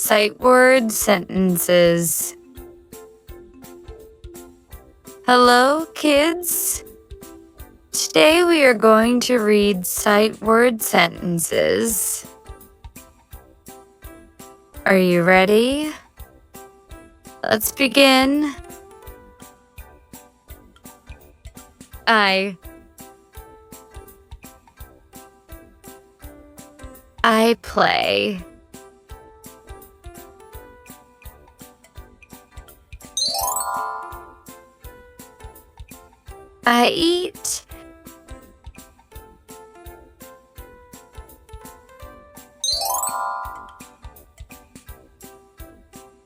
Sight word sentences. Hello, kids. Today we are going to read sight word sentences. Are you ready? Let's begin. I play. I eat.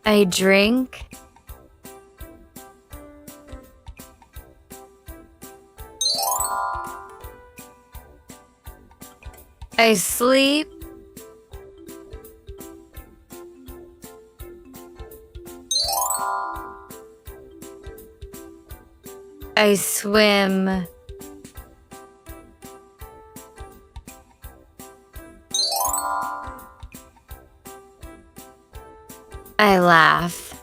I drink. I sleep. I swim. I laugh.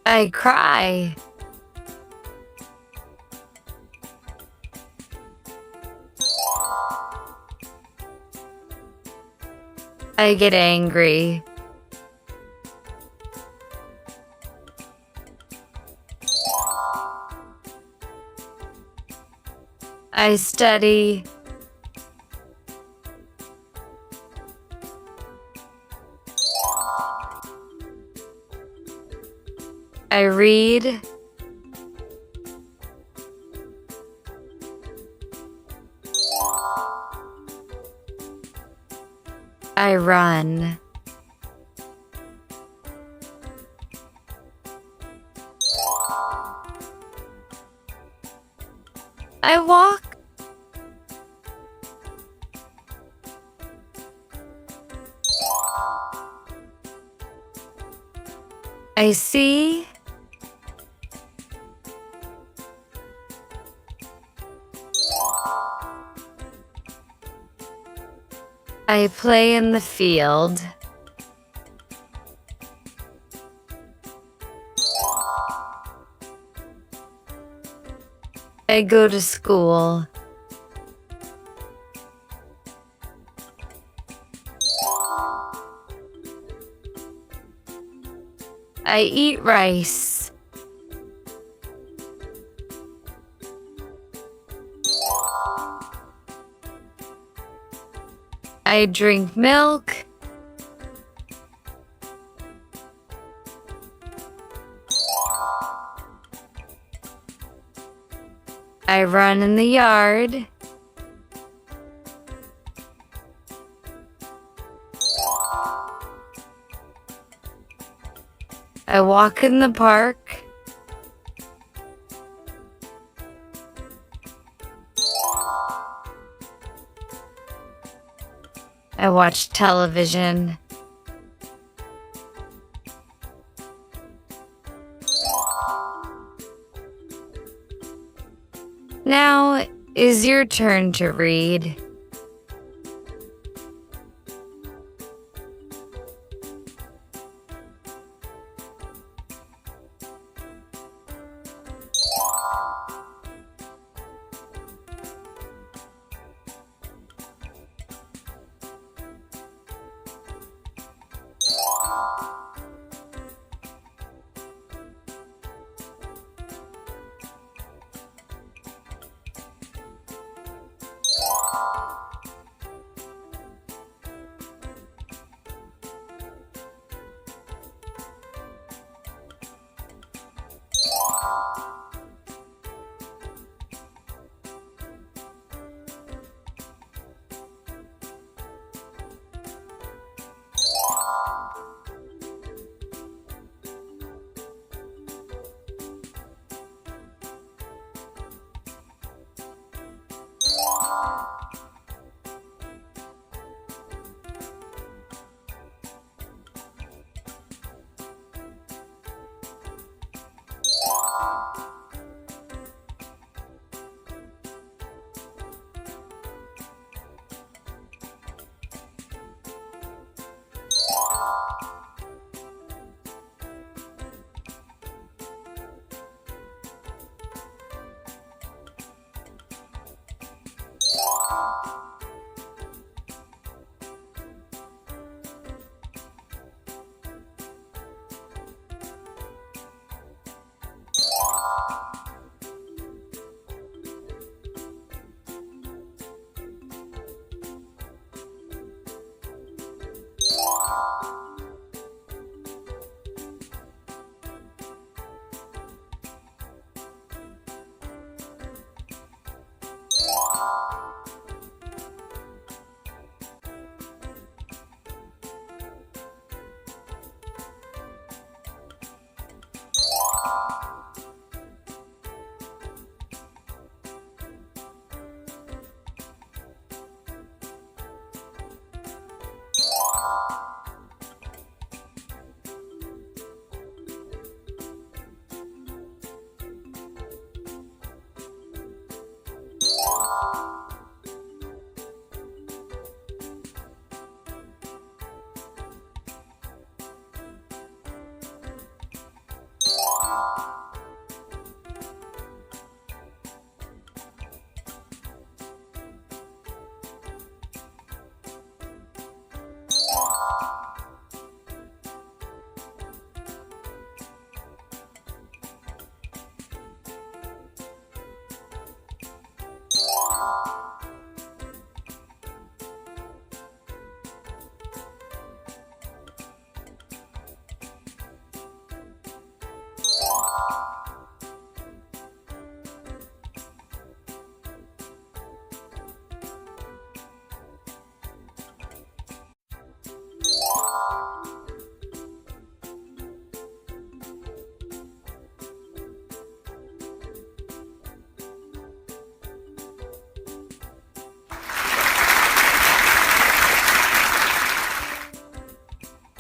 I cry. I get angry. I study. I read. I run. I walk. I see. I play in the field. I go to school. I eat rice. I drink milk. I run in the yard. I walk in the park. I watch television. Now is your turn to read.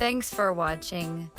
Thanks for watching.